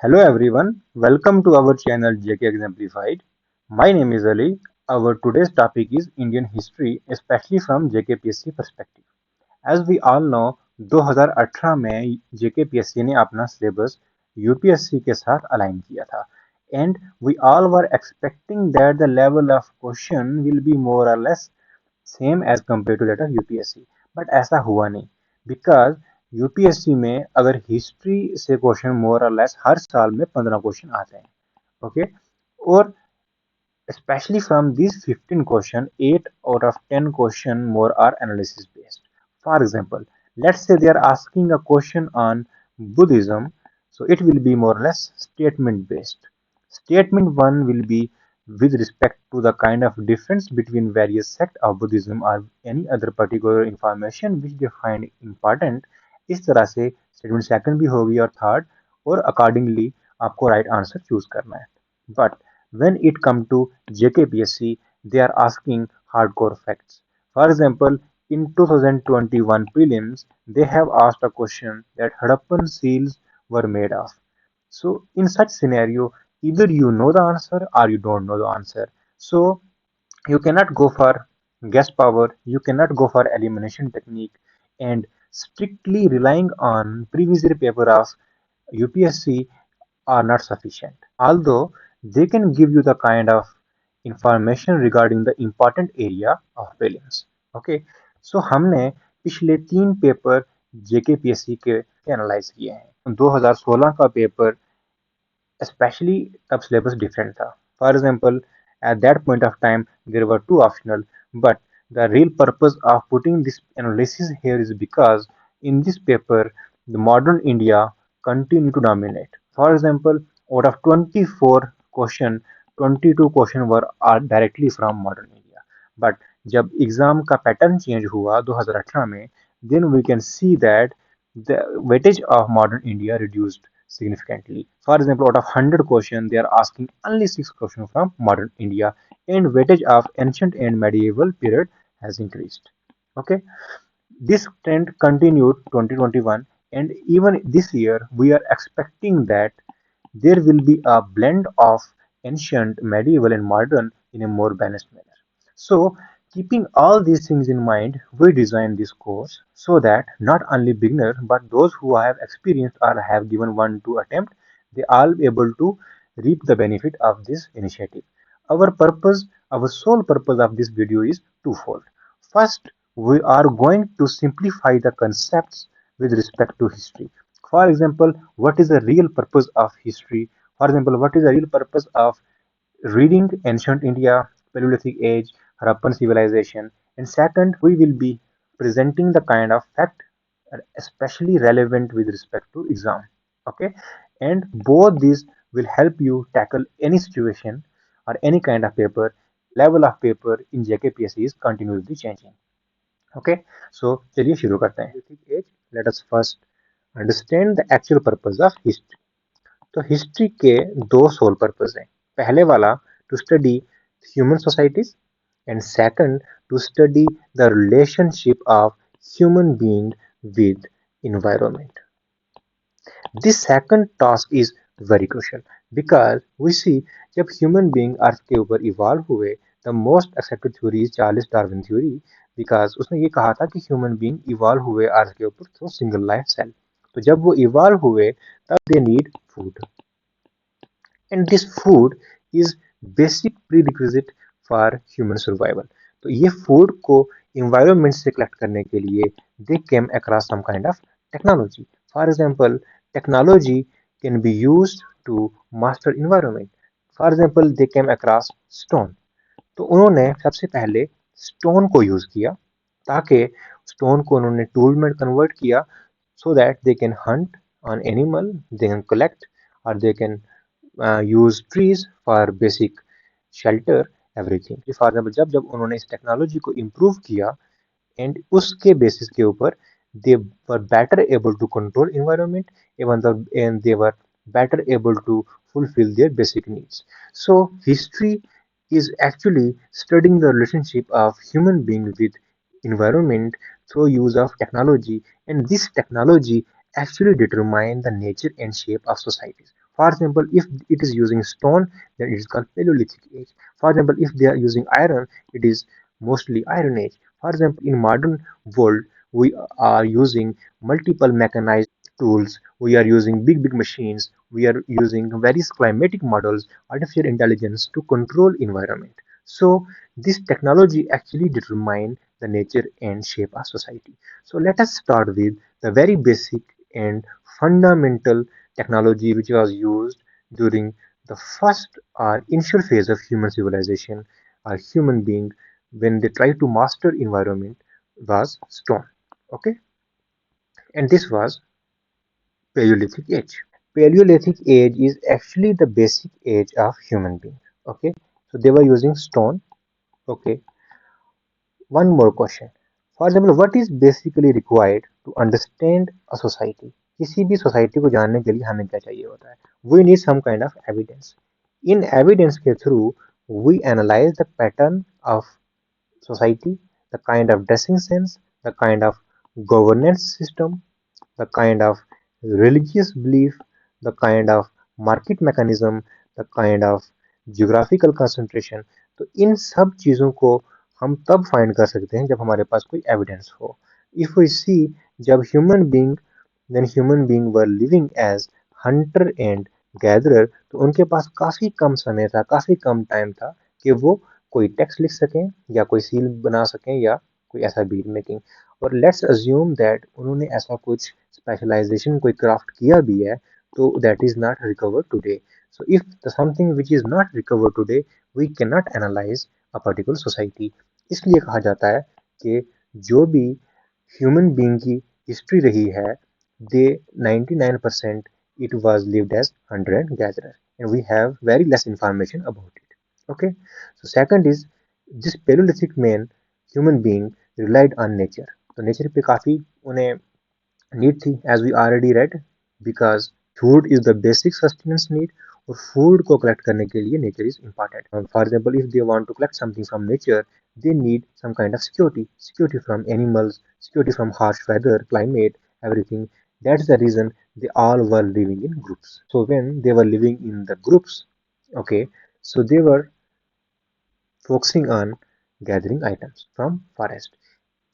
Hello everyone, welcome to our channel JK Exemplified. My name is Ali. Our today's topic is Indian history, especially from JKPSC perspective. As we all know, 2018 में JKPSC ने अपना syllabus UPSC के साथ align किया था and we all were expecting that the level of question will be more or less same as compared to that of UPSC. But ऐसा हुआ नहीं because यूपीएससी में अगर हिस्ट्री से क्वेश्चन मोर और लेस हर साल में 15 क्वेश्चन आते हैं. ओके. और especially from these 15 question 8 out of 10 question more are analysis based. For example, let's say they are asking a question on Buddhism, so it will be more or less statement based. Statement 1 will be with respect to the kind of difference between various sects of Buddhism or any other particular information which they find important. इस तरह से statement second भी होगी और third, और accordingly आपको right answer choose करना है. But when it comes to JKPSC, they are asking hardcore facts. For example, in 2021 prelims, they have asked a question that Harappan seals were made of. So, in such scenario, either you know the answer or you don't know the answer. So, you cannot go for guess power, you cannot go for elimination technique, and strictly relying on previous year paper of UPSC are not sufficient. Although they can give you the kind of information regarding the important area of prelims. Okay, so हमने पिछले 3 paper JKPSC के analyse किए हैं. 2016 का paper especially तब syllabus different था. For example, at that point of time there were 2 optional, but the real purpose of putting this analysis here is because in this paper the modern India continued to dominate. For example, out of 24 question, 22 question were are directly from modern India. But जब exam का pattern change हुआ 2018 में, then we can see that the weightage of modern India reduced significantly. For example, out of 100 questions, they are asking only 6 questions from modern India, and weightage of ancient and medieval period has increased. Okay, this trend continued 2021, and even this year we are expecting that there will be a blend of ancient, medieval, and modern in a more balanced manner. So, keeping all these things in mind, we designed this course so that not only beginners but those who have experienced or have given 1 2 attempt, they all be able to reap the benefit of this initiative. Our purpose, our sole purpose of this video is twofold. First, we are going to simplify the concepts with respect to history. For example, what is the real purpose of history? For example, what is the real purpose of reading ancient India, Paleolithic age, Harappan civilization? And second, we will be presenting the kind of fact especially relevant with respect to exam. Okay, and both these will help you tackle any situation or any kind of paper. Level of paper in JKPSC is continuously changing. Okay, so चलिए शुरू करते हैं. Age, let us first understand the actual purpose of history. तो history के दो sole purpose हैं. पहले वाला to study human societies and second to study the relationship of human being with environment. This second task is very crucial because we see जब human being अर्थ के ऊपर evolve हुए, the most accepted theory is Charles Darwin theory, because उसने ये कहा था कि human being evolve हुए अर्थ के ऊपर थ्रू सिंगल लाइफ सेल. तो जब वो इवॉल्व हुए तब they need food, and this food is basic prerequisite for human survival. तो ये फूड को environment से कलेक्ट करने के लिए they came across some kind of technology. For example, technology can be used to master environment. For example, they came across stone. तो उन्होंने सबसे पहले स्टोन को यूज किया, ताकि स्टोन को उन्होंने टूल में कन्वर्ट किया so that they can hunt on animal, they can collect or they can use trees for basic shelter everything. For example जब जब उन्होंने इस टेक्नोलॉजी को इम्प्रूव किया एंड उसके बेसिस के ऊपर they were better able to control environment, and they were better able to fulfill their basic needs. So history is actually studying the relationship of human being with environment through use of technology, and this technology actually determine the nature and shape of societies. For example, if it is using stone, then it is called Paleolithic age. For example, if they are using iron, it is mostly Iron Age. For example, in modern world, we are using multiple mechanized tools. We are using big machines. We are using various climatic models, artificial intelligence to control environment. So this technology actually determine the nature and shape our society. So let us start with the very basic and fundamental technology which was used during the first or initial phase of human civilization or human being when they try to master environment was stone. Okay, and this was Paleolithic age. Paleolithic age is actually the basic age of human being. Okay, so they were using stone. Okay, one more question. For example, what is basically required to understand a society? किसी भी society को जानने के लिए हमें क्या चाहिए होता है? We need some kind of evidence. In evidence के through, we analyze the pattern of society, the kind of dressing sense, the kind of governance system, the kind of religious belief, the kind of market mechanism, the kind of geographical concentration. तो इन सब चीज़ों को हम तब find कर सकते हैं जब हमारे पास कोई एविडेंस हो. इफ वी सी, जब human being were living as hunter and gatherer, तो उनके पास काफी कम समय था, काफी कम टाइम था कि वो कोई टेक्स्ट लिख सकें या कोई सील बना सकें या कोई ऐसा बीट मेकिंग. और लेट्स अज्यूम दैट उन्होंने ऐसा कुछ स्पेशलाइजेशन कोई क्राफ्ट किया भी है, तो that is not recovered today. So if the something which is not recovered today, we can not analyze a particular society. इसलिए कहा जाता है कि जो भी ह्यूमन बीइंग की हिस्ट्री रही है, दे 99% it was lived as hunter and gatherer, and we have very less information about it. Okay, so second is this Paleolithic man human being relied on nature. तो नेचर पे काफी उन्हें need थी, as we already read, because food is the basic sustenance need, और food को collect करने के लिए nature is important. For example, if they want to collect something from nature, they need some kind of security from animals, security from harsh weather, climate, everything. That's the reason they all were living in groups. So when they were living in the groups, okay, so they were focusing on gathering items from forest.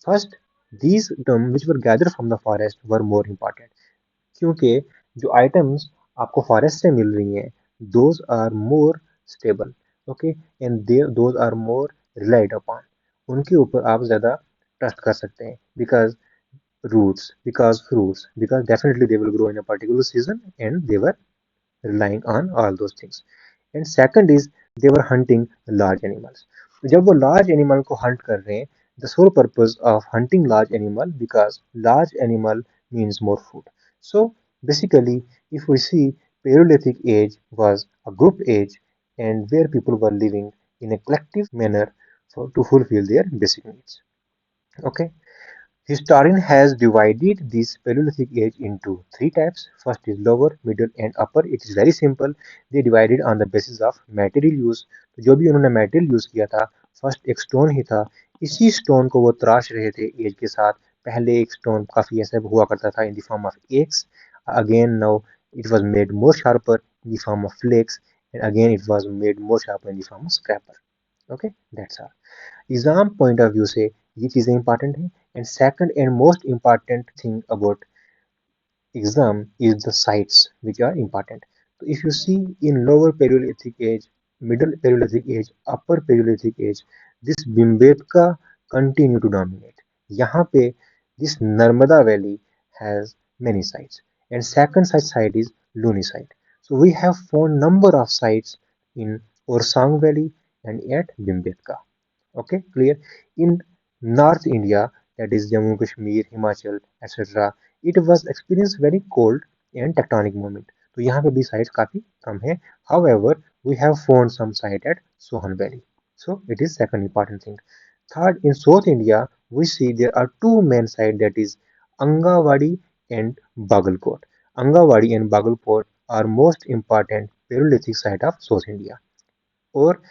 First, these items which were gathered from the forest were more important, क्योंकि जो items आपको forest से मिल रही हैं, those are more stable. Okay, and those are more relied upon. उनके ऊपर आप ज़्यादा ट्रस्ट कर सकते हैं, because roots, because fruits, because definitely they will grow in a particular season, and they were relying on all those things. And second is they were hunting large animals. तो जब वो large animal को hunt कर रहे हैं, the sole purpose of hunting large animal, because large animal means more food. So basically, if we see, Paleolithic age was a group age, and where people were living in a collective manner to fulfill their basic needs. Okay. Historian has divided this Paleolithic age into three types. First is lower, middle and upper. It is very simple. They divided on the basis of material use. तो जो भी उन्होंने material use किया था, first एक stone ही था. इसी stone को वो तराश रहे थे age के साथ. पहले एक stone काफी ऐसा हुआ करता था in the form of axe. Again now it was made more sharper in the form of flakes, and again it was made more sharper in the form of scraper. Okay, that's all. Exam point of view से ये चीज़ें important हैं. And second and most important thing about exam is the sites which are important. So if you see, in lower Paleolithic age, middle Paleolithic age, upper Paleolithic age, this Bhimbetka continue to dominate. यहाँ पे this Narmada Valley has many sites, and second such site is Luni site. So we have found number of sites in Orsang Valley and at Bhimbetka. Okay, clear. In North India, that is Jammu Kashmir, Himachal, etc., it was experienced very cold and tectonic movement. तो यहाँ पे भी sites काफी कम है. However, we have found some site at Sohan Valley. So it is second important thing. Third, in South India, we see there are two main sites, that is Angawadi and Bagalkot. Angawadi and Bagalkot are most important Paleolithic site of South India. और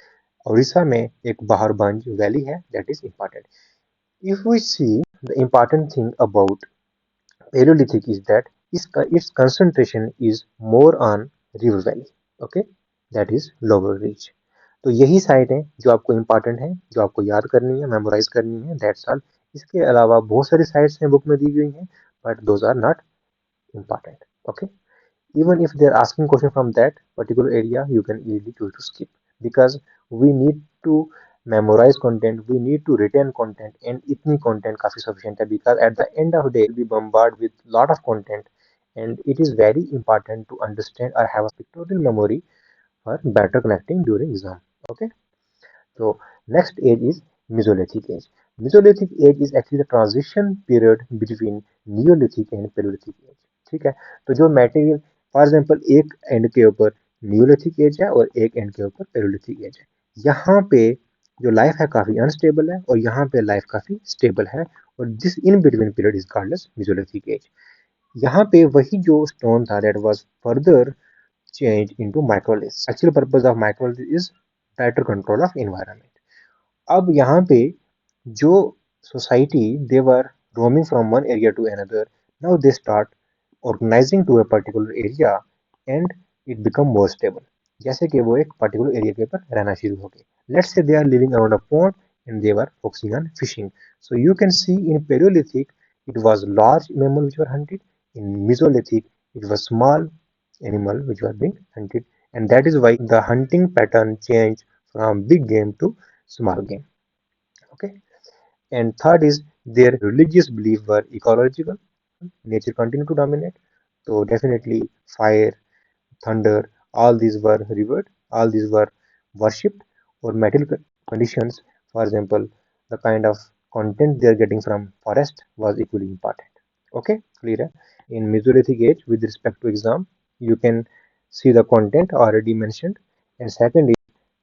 उड़ीसा में एक बहारबंज valley है, that is important. If we see, the important thing about Paleolithic is that its concentration is more on river valley, okay, that is lower reach. तो यही site है जो आपको important है, जो आपको याद करनी है, मेमोराइज करनी है, दैट्स ऑल। इसके अलावा बहुत सारी साइट्स हैं बुक में दी गई हैं, but those are not important, okay. Even if they're asking question from that particular area, you can easily choose to skip, because we need to memorize content, we need to retain content, and itni content काफी sufficient है, because at the end of the day we'll be bombarded with lot of content, and it is very important to understand or have a pictorial memory for better connecting during exam, okay. So next age is Mesolithic age. Mesolithic age is actually the transition period between Neolithic and Paleolithic age. ठीक है, तो जो material, for example एक and के ऊपर neolithic age है और एक एंड के ऊपर पेरोलिथिक एज है। यहाँ पे जो लाइफ है काफी अनस्टेबल है और यहाँ पे लाइफ काफी स्टेबल है, और this in between period is called as mesolithic age. यहाँ पे वही जो स्टोन था that was further changed into microliths. Actual purpose of microlith is better control of environment. अब यहाँ पे जो society they were roaming from one area to another, now they start organizing to a particular area and it become more stable. जैसे कि वो एक particular area के ऊपर रहना शुरू हो गए। Let's say they are living around a pond and they were focusing on fishing. So you can see in Paleolithic it was large mammals which were hunted. In Mesolithic it was small animal which were being hunted, and that is why the hunting pattern changed from big game to small game, okay. And third is their religious beliefs were ecological, nature continued to dominate, so definitely fire, thunder, all these were revered, all these were worshipped, or material conditions, for example the kind of content they are getting from forest was equally important, okay, clear hai? In Mesolithic age with respect to exam you can see the content already mentioned. And second is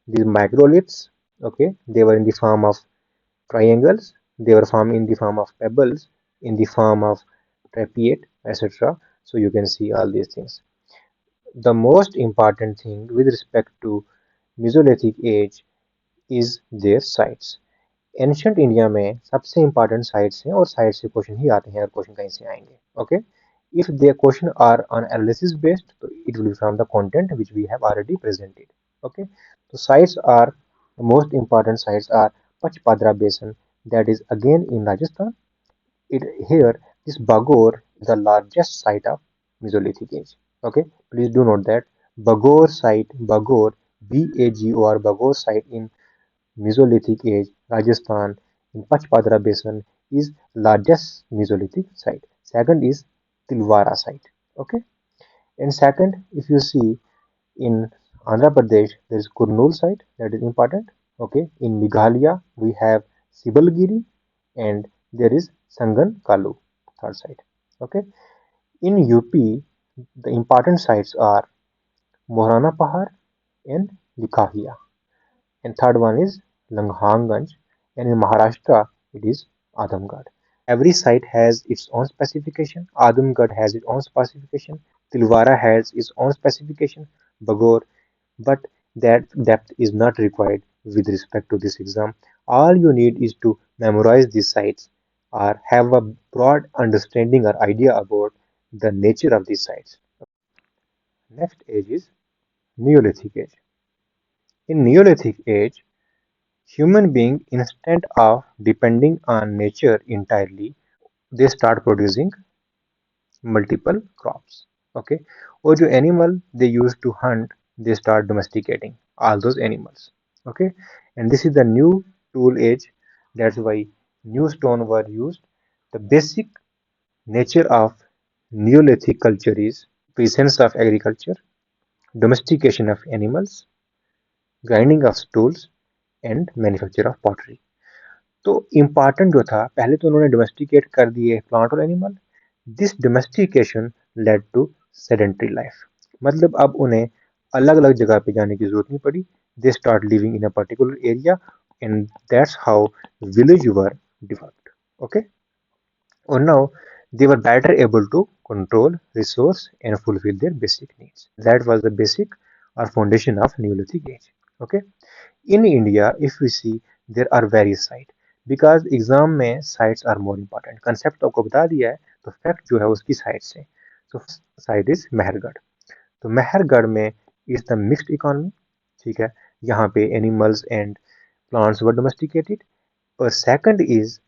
these microliths, okay, they were in the form of triangles, they were formed in the form of pebbles, in the form of trapeate, etc. So you can see all these things. The most important thing with respect to Mesolithic age is their sites. Ancient India में सबसे important sites हैं और site से question ही आते हैं अगर question कहीं से आएंगे, okay. If the question are on analysis based तो it will be from the content which we have already presented, okay. तो sites are the most important sites are Pachpadra basin, that is again in Rajasthan. It here this Bagor is the largest site of Mesolithic age. Okay, please do note that Bagor site, Bagor, Bagor, Bagor site in Mesolithic age, Rajasthan, in Pachpadra basin is largest Mesolithic site. Second is Tilwara site. Okay, and second, if you see in Andhra Pradesh, there is Kurnool site that is important. Okay, in Meghalaya we have Sibalgiri, and there is Sangan Kalu, third site. Okay, in UP the important sites are Morana Pahar and Likahia, and third one is Langhanganj, and in Maharashtra it is Adamgarh. Every site has its own specification. Adamgarh has its own specification. Tilwara has its own specification. Bagor, but that depth is not required with respect to this exam. All you need is to memorize these sites or have a broad understanding or idea about the nature of these sites. Next age is Neolithic age. In Neolithic age, human being instead of depending on nature entirely, they start producing multiple crops. Okay, or जो animal they used to hunt, they start domesticating all those animals. Okay, and this is the new tool age. That's why new stone were used. The basic nature of Neolithic culture is presence of agriculture, domestication of animals, grinding of stools, and manufacture of pottery. तो important जो था, पहले तो उन्होंने domesticate कर दिए plant और animal. This domestication led to sedentary life, मतलब अब उन्हें अलग अलग जगह पे जाने की जरूरत नहीं पड़ी। They start living in a particular area, and that's how village were developed, okay. Or now they were better able to control resource and fulfill their basic needs. That was the basic or foundation of Neolithic age, okay. In India, if we see, there are various sites, because exam में sites are more important. Concept आपको बता दिया है, तो fact जो है उसकी side से। तो साइट इज मेहरगढ़। तो मेहरगढ़ में इज द मिक्स्ड इकोनॉमी, ठीक है, यहाँ पे animals and plants were domesticated. और सेकंड इज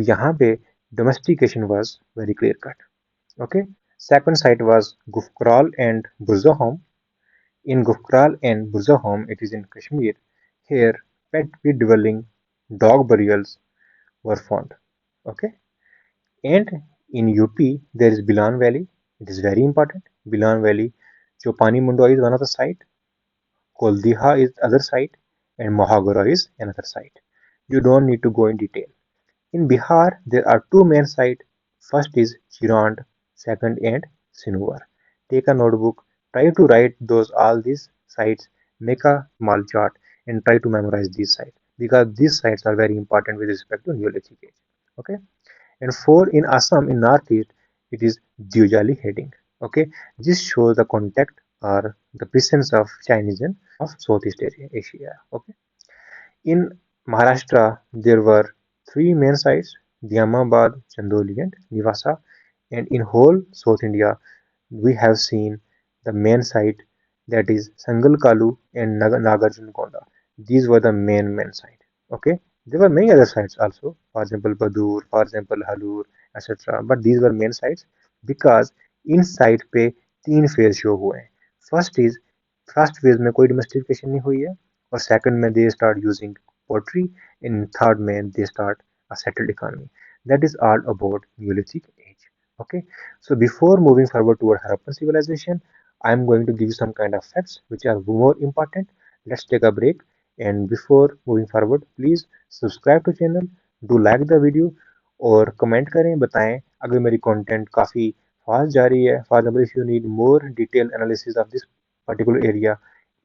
यहाँ पे domestication was very clear cut. Okay, second site was Gufkral and Burzahom. In Gufkral and Burzahom, it is in Kashmir. Here, pet pit dwelling dog burials were found. Okay, and in UP there is Bilan Valley. It is very important. Bilan Valley, Chopani Mundwa is one of the site, Koldiha is other site, and Mohagora is another site. You don't need to go in detail. In Bihar, there are two main sites. First is Chirand, second and Sinwar. Take a notebook, try to write those all these sites, make a small chart, and try to memorize these sites because these sites are very important with respect to Neolithic age. Okay, and four in Assam in northeast, it is Diyojali heading. Okay, this shows the contact or the presence of Chinese and of Southeast Asia. Okay, in Maharashtra, there were three main sites: Diamabad, Chandoli, and Nivasa. And in whole South India, we have seen the main site, that is Sangalkalu and Nagarjunakonda. These were the main site. Okay, there were many other sites also, for example Badur, for example Halur, etc. But these were main sites because in site पे तीन phase show हुए हैं. First is first phase में कोई domestication नहीं हुई है, और सेकंड में they start using pottery, in third में they start a settled economy. That is all about Neolithic age. Okay, so before moving forward toward Harappan civilization, I am going to give you some kind of facts which are more important. Let's take a break, and before moving forward, please subscribe to channel, do like the video, और comment करें, बताएं अगर मेरी content काफ़ी fast जा रही है. For example, if you need more detail analysis of this particular area,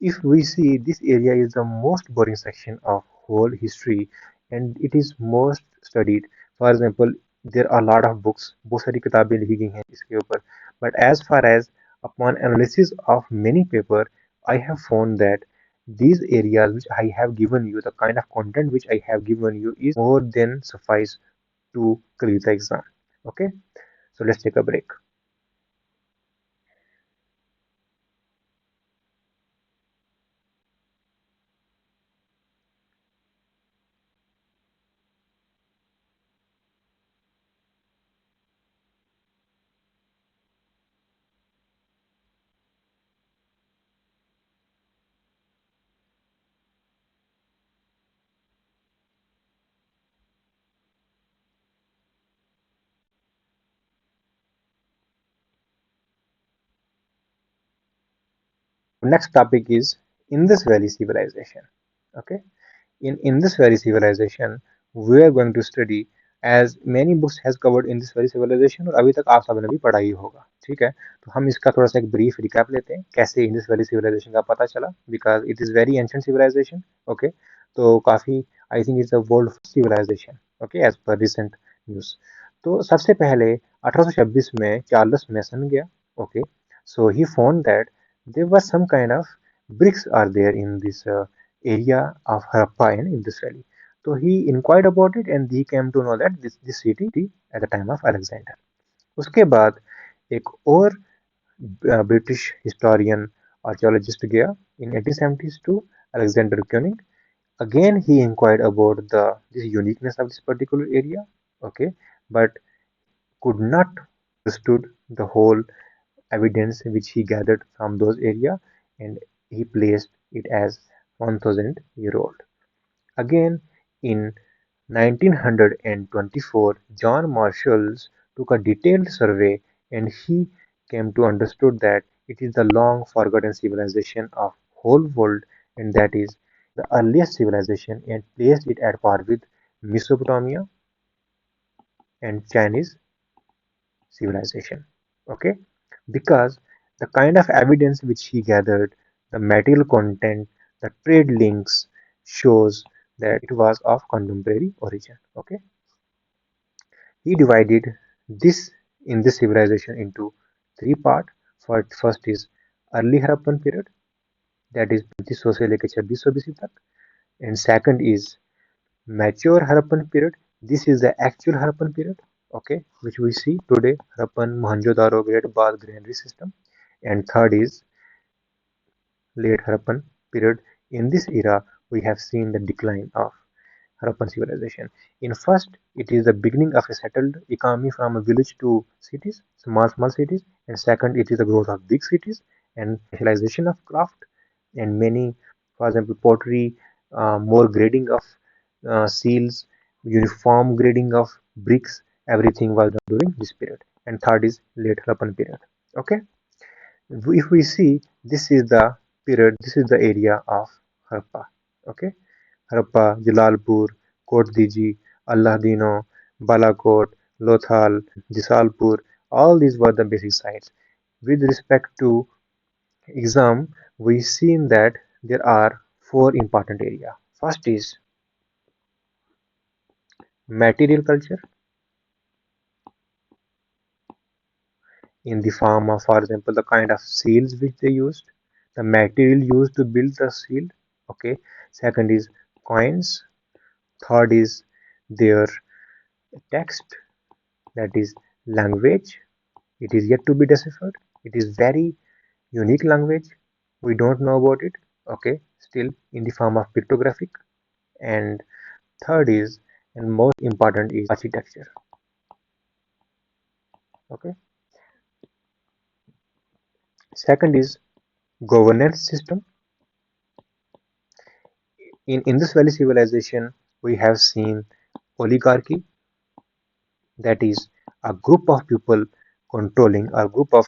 if we see this area is the most boring section of whole history and it is most studied. For example, there are a lot of books, बहुत सारी किताबें लिखी गई हैं इसके ऊपर, but as far as upon analysis of many paper, I have found that these areas which I have given you, the kind of content which I have given you is more than suffice to clear the exam. Okay, so let's take a break. Next topic is Indus Valley civilization. Okay, in Indus Valley civilization, we are going to study as many books has covered Indus Valley civilization, और अभी तक आप सबने भी पढ़ा ही होगा. ठीक है, तो हम इसका थोड़ा सा एक ब्रीफ रिकैप लेते हैं कैसे इंडस वैली सिविलाइजेशन का पता चला, because it is very ancient civilization. Okay, तो काफ़ी I think it's a world civilization. Okay, as per recent news. तो सबसे पहले 1826 में चार्ल्स मैसन गया. Okay, so he found that there was some kind of bricks are there in this area of Harappa and Indus Valley. So he inquired about it and he came to know that this city at the time of Alexander. उसके बाद एक और British historian archaeologist गया in 1872, Alexander Koenig. Again he inquired about the this uniqueness of this particular area. Okay, but could not understood the whole evidence which he gathered from those area, and he placed it as 1000-year old. Again, in 1924, John Marshall took a detailed survey and he came to understood that it is the long forgotten civilization of whole world, and that is the earliest civilization, and placed it at par with Mesopotamia and Chinese civilization. Okay, because the kind of evidence which he gathered, the material content, the trade links shows that it was of contemporary origin. Okay, he divided this in this civilization into three parts. First is early Harappan period, that is 3500 से लेकर 2600 BC तक, and second is mature Harappan period. This is the actual Harappan period, okay, which we see today, Harappan, Mohenjo-daro, Great Bath, granary system. And third is late Harappan period. In this era, we have seen the decline of Harappan civilization. In first, it is the beginning of a settled economy from a village to cities, small cities, and second, it is the growth of big cities and specialization of craft and many, for example, pottery, more grading of seals, uniform grading of bricks, everything was done during this period. And third is late Harappan period. Okay, if we see this is the period, this is the area of Harappa. Okay, Harappa, Jalalpur, Kotdiji, Allahdino, Balakot, Lothal, Jisalpur, all these were the basic sites. With respect to exam, we seen that there are four important areas. First is material culture in the form of, for example, the kind of seals which they used, the material used to build the seal. Okay. Second is coins. Third is their text, that is language. It is yet to be deciphered. It is very unique language. We don't know about it. Okay, still in the form of pictographic. And third is, and most important is architecture. Okay. Second is governance system. In Indus Valley civilization, we have seen oligarchy, that is a group of people controlling, a group of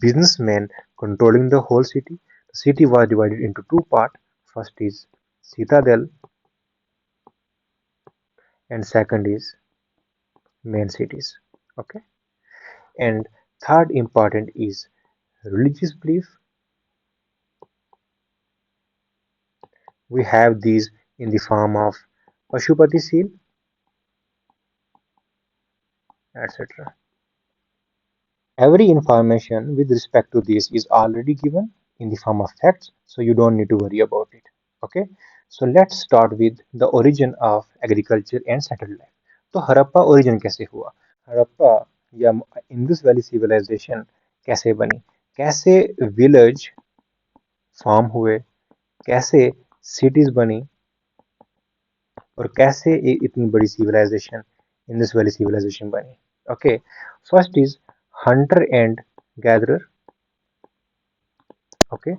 businessmen controlling the whole city. The city was divided into two parts. First is citadel and second is main cities. Okay. And third important is religious belief. We have these in the form of Pashupati seal, etc. Every information with respect to this is already given in the form of facts, so you don't need to worry about it. Okay, so let's start with the origin of agriculture and settled life. तो Harappa origin कैसे हुआ? हड़प्पा या Indus valley civilization कैसे बनी? कैसे village form हुए? कैसे cities बनी? और कैसे इतनी बड़ी civilization इंडस वैली civilization बनी? Okay, first is hunter and gatherer. Okay,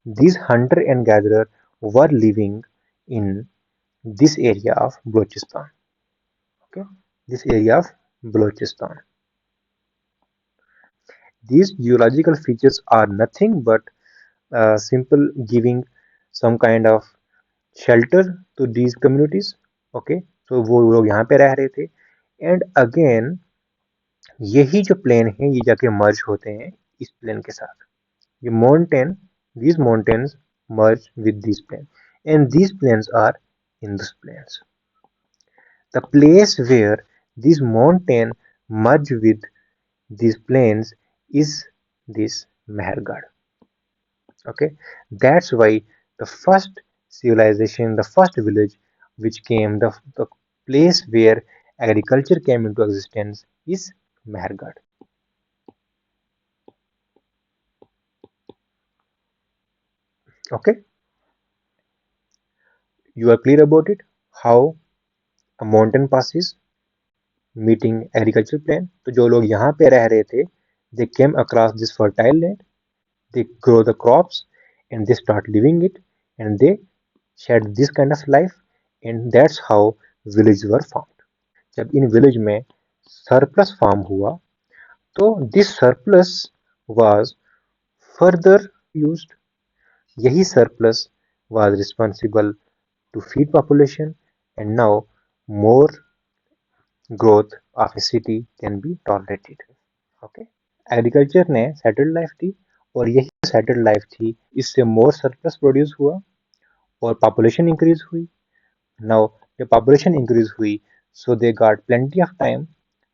these hunter and gatherer were living in this area of Balochistan. Okay, this area of Balochistan. These geological features are nothing but simple giving some kind of shelter to these communities. Okay, so वो लोग यहाँ पे रह रहे थे and again यही जो plane है ये जाके मर्ज होते हैं इस प्लेन के साथ. The mountain, these mountains merge with these plains, and these plains are Indus plains. The place where these mountains merge with these plains is this Mehergarh. Okay, that's why the first civilization, the first village which came, the place where agriculture came into existence is Mehergarh. Okay, you are clear about it? How a mountain passes meeting agriculture plan. तो जो लोग यहाँ पे रह रहे थे they came across this fertile land, they grow the crops and they start living it and they shed this kind of life and that's how villages were formed. जब in village में सरप्लस फार्म हुआ तो this surplus was further used. यही surplus was responsible to feed population and now more growth of a city can be tolerated. Okay, agriculture ने settled life दी और यही settled life थी इससे मोर surplus produce हुआ और पॉपुलेशन इंक्रीज हुई. Now जब पॉपुलेशन इंक्रीज हुई so they got plenty of time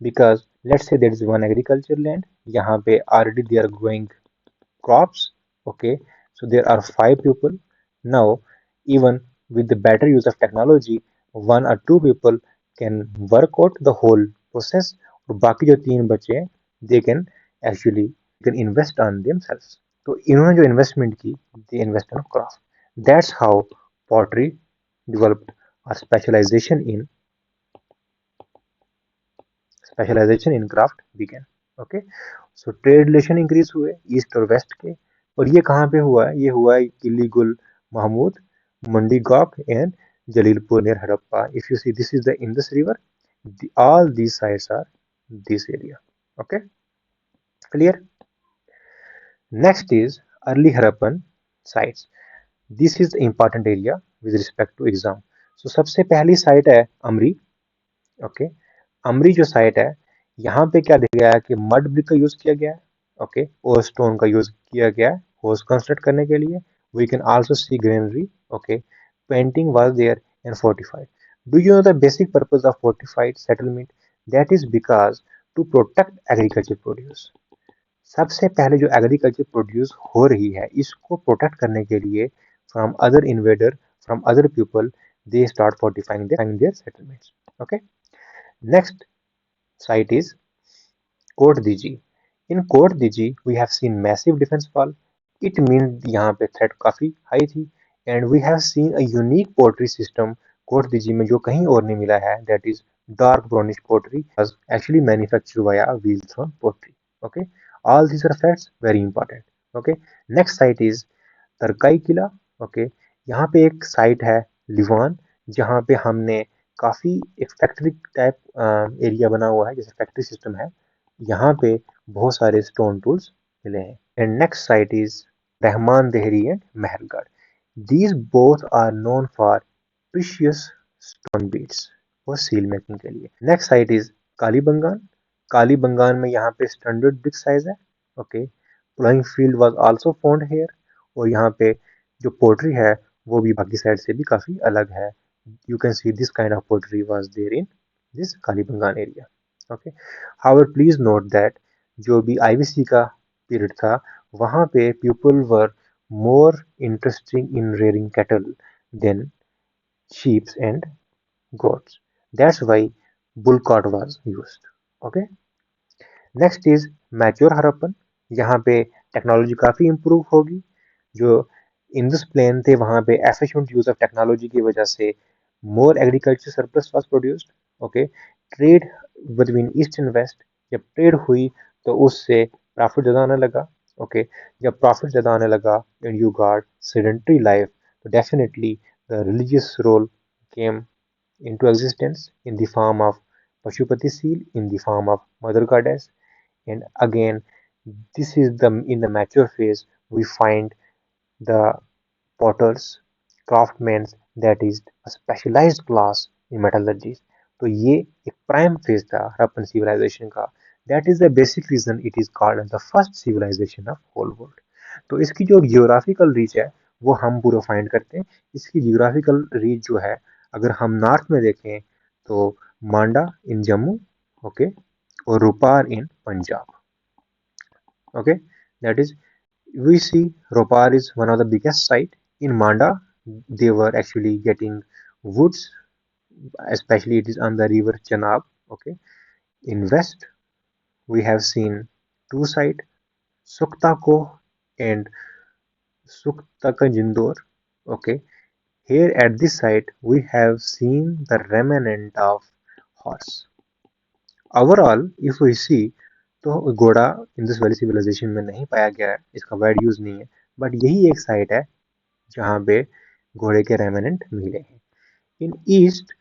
because let's say there is one agriculture land. यहाँ पे already they are growing crops. Okay, so there are five people now. Even with the better use of technology, one or two people can work out the whole process. और बाकी जो तीन बचे they can actually can invest on themselves. तो इन्होंने जो investment की, they invest in craft, that's how pottery developed और specialisation in craft began. Okay, so trade relation increase हुए ईस्ट और वेस्ट के, और ये कहाँ पे हुआ है? ये हुआ है Kili Ghul Mohammad, Mundigak and Jalilpur near Harappa. If you see, this is the Indus River. All these sites are this area. Okay, clear? Next is early Harappan sites. This is the important area with respect to exam. So सबसे पहली site है अमरी। Okay, अमरी जो site है, यहाँ पे क्या देखा गया है कि मड ब्रिक का यूज किया गया है। ओके, और स्टोन का यूज किया गया है हाउस कंस्ट्रक्ट करने के लिए। We can also see granary. Okay, painting was there and fortified. Do you know the basic purpose of fortified settlement? That is because to protect agriculture produce. सबसे पहले जो एग्रीकल्चर प्रोड्यूस हो रही है, इसको प्रोटेक्ट करने के लिए from other invader, from other people, they start fortifying their settlements. Okay, next site is Cote d'Ivoire. In Cote d'Ivoire, we have seen massive defense wall. It means यहाँ पे threat काफी high थी, and we have seen a unique pottery system Cote d'Ivoire में जो कहीं और नहीं मिला है, that is dark brownish pottery was actually manufactured via wheel thrown pottery. Okay, all these are facts very important. Okay, next site is Tarakai Qila. Okay, यहाँ पे एक साइट है लिवान, जहाँ पे हमने काफी एक फैक्ट्री टाइप एरिया बना हुआ है, जैसे फैक्ट्री सिस्टम है। यहाँ पे बहुत सारे स्टोन टूल्स मिले हैं। And next site is Rehman Dheri and Mehrgarh. These both are known for precious stone beads और सील मेकिंग के लिए। Next site is Kalibangan. Kalibangan में यहाँ पे स्टैंडर्ड ब्रिक साइज है। Okay, ploughing field was also found here, और यहाँ पे जो पोट्री है वो भी बाकी साइड से भी काफी अलग है। You can see this kind of pottery was there in this Kalibangan area. Okay, however please note that जो भी आईवीसी का पीरियड था, वहाँ पे people were more interesting in rearing cattle than sheep and goats. That's why bull cart was used. Okay. Next is mature Harappan. यहाँ पे technology काफी improve होगी। जो इंडस प्लेन थे, वहाँ पे एफिशिएंट यूज ऑफ टेक्नोलॉजी की वजह से more agriculture surplus was produced. Okay, trade between east and west, जब ट्रेड हुई तो उससे प्रॉफिट ज़्यादा आने लगा। ओके, जब प्रॉफिट ज़्यादा आने लगा and you got sedentary life, तो definitely the religious role came into existence in the form of Pashupati seal, in the form of Mother Goddess. And again, this is the in the mature phase we find the potters, craftsmen, that is a specialized class in metallurgy. तो ये एक prime phase था Harappan civilization का। That is the basic reason it is called the first civilization of whole world. तो इसकी जो geographical reach है वो हम पूरा फाइंड करते हैं। इसकी जियोग्राफिकल रीच जो है, अगर हम नॉर्थ में देखें तो मांडा इन जम्मू, ओके, और रूपार इन Punjab. Okay, that is, we see Ropar is one of the biggest site in Manda. They were actually getting woods, especially it is on the river Chenab. Okay, in west we have seen two site, Suktako and Suktaka Jindor. Okay, here at this site we have seen the remnant of horse. Overall if we see, तो घोड़ा Indus valley civilisation में नहीं पाया गया है, इसका wide use नहीं है, बट यही एक साइट है जहाँ पे घोड़े के रेमिनेंट मिले हैं। In east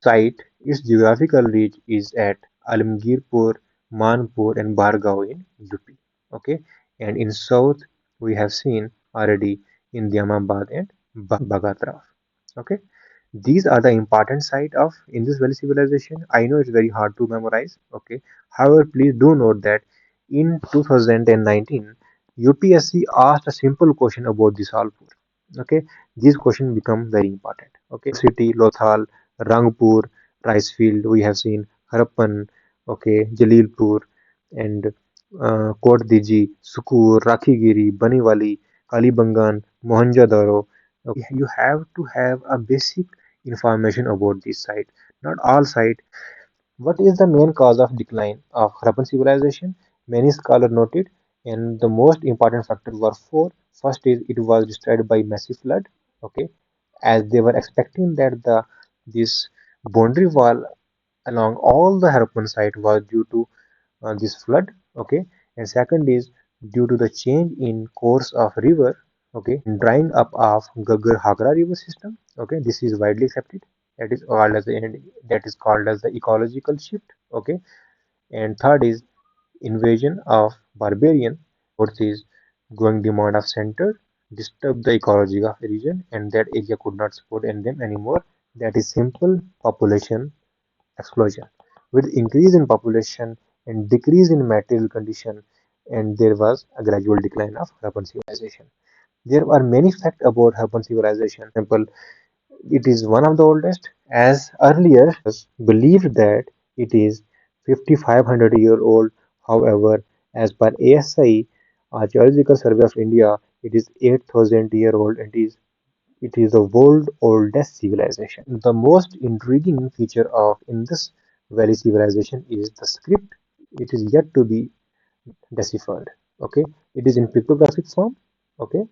site is geographical reach is at Alamgirpur, Manpur and Bargaon in UP. Okay, and in south we have seen already in Diamabad and Bagatraf. Okay, these are the important site of Indus Valley civilization. I know it's very hard to memorize. Okay, however, please do note that in 2019, UPSC asked a simple question about this Alpur. Okay, these questions become very important. Okay, city Lothal, Rangpur, Ricefield. We have seen Harappan. Okay, Jalilpur and Kot Diji, Sukur, Rakhigiri, Baniwali, Kalibangan, Mohenjo-daro. Okay, you have to have a basic information about this site. Not all site. What is the main cause of decline of Harappan civilization? Many scholars noted and the most important factor were four. First is it was destroyed by massive flood. Okay, as they were expecting that the this boundary wall along all the Harappan site was due to this flood. Okay, and second is due to the change in course of river. Okay, and drying up of Gaggar Hagra river system. Okay, this is widely accepted. That is called as the ecological shift. Okay, and third is invasion of barbarian. Fourth is growing demand of center disturbed the ecology of a region, and that area could not support them anymore. That is simple population explosion. With increase in population and decrease in material condition, and there was a gradual decline of Harappan civilization. There are many facts about Harappan civilization. For example, it is one of the oldest, as earlier believed that it is 5500-year old. However, as per ASI, Archaeological Survey of India, it is 8000-year old and it is the world oldest civilization. The most intriguing feature of Indus Valley civilization is the script. It is yet to be deciphered. Okay, it is in pictographic form. Okay,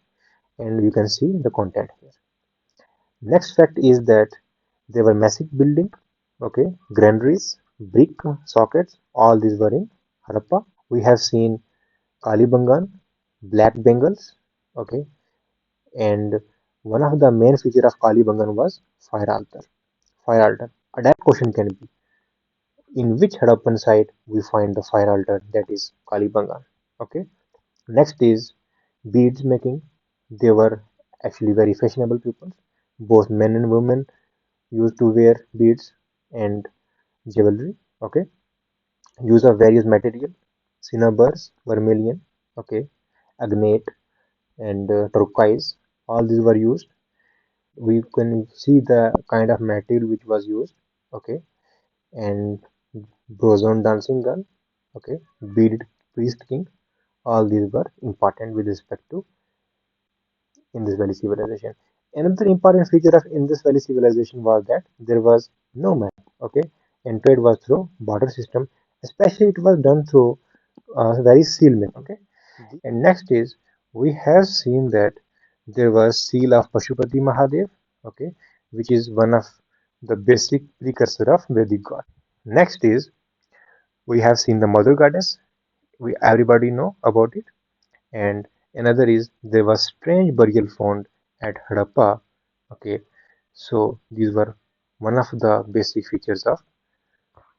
and you can see the content here. Next fact is that there were massive building. Okay, granaries, brick sockets. All these were in Harappa. We have seen Kalibangan, black Bengals. Okay, and one of the main feature of Kalibangan was fire altar. Fire altar. A direct question can be, in which Harappan site we find the fire altar, that is Kalibangan. Okay. Next is beads making. They were actually very fashionable people. Both men and women used to wear beads and jewelry. Okay. Use of various material, cinnamons, vermilion, okay, agate, and turquoise. All these were used. We can see the kind of material which was used. Okay, and Brozon dancing gun, okay, beaded priest king, all these were important with respect to Indus Valley civilization. Another important feature of Indus Valley civilization was that there was no map, okay, and trade was through border system, especially it was done through very seal making, okay. And next is we have seen that there was seal of Pashupati Mahadev, okay, which is one of the basic precursor of Vedic god. Next is we have seen the mother goddess. We everybody know about it. And another is there was strange burial found at Harappa. Okay, so these were one of the basic features of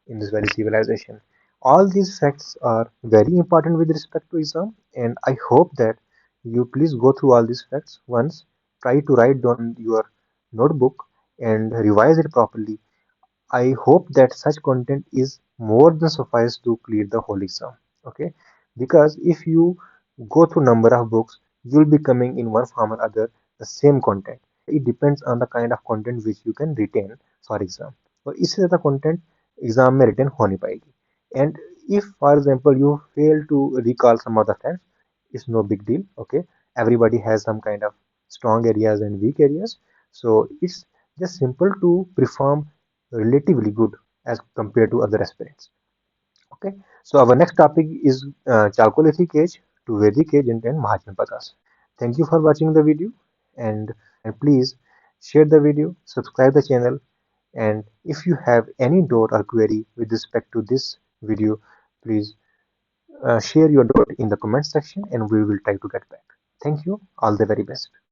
Indus Valley civilization. All these facts are very important with respect to Islam, and I hope that you please go through all these facts once, try to write down your notebook and revise it properly. I hope that such content is more than suffice to clear the whole exam. Okay, because if you go through number of books, you'll be coming in one form or other the same content. It depends on the kind of content which you can retain for exam. और इससे ज़्यादा content exam में retain हो नहीं पाएगी. And if, for example, you fail to recall some of the facts, it's no big deal. Okay, everybody has some kind of strong areas and weak areas, so it's just simple to perform relatively good as compared to other aspirants. Okay, so our next topic is Chalcolithic age to Vedic age and Mahajanpadas. Thank you for watching the video, and please share the video, subscribe the channel, and if you have any doubt or query with respect to this video, please share your doubt in the comment section and we will try to get back. Thank you. All the very best.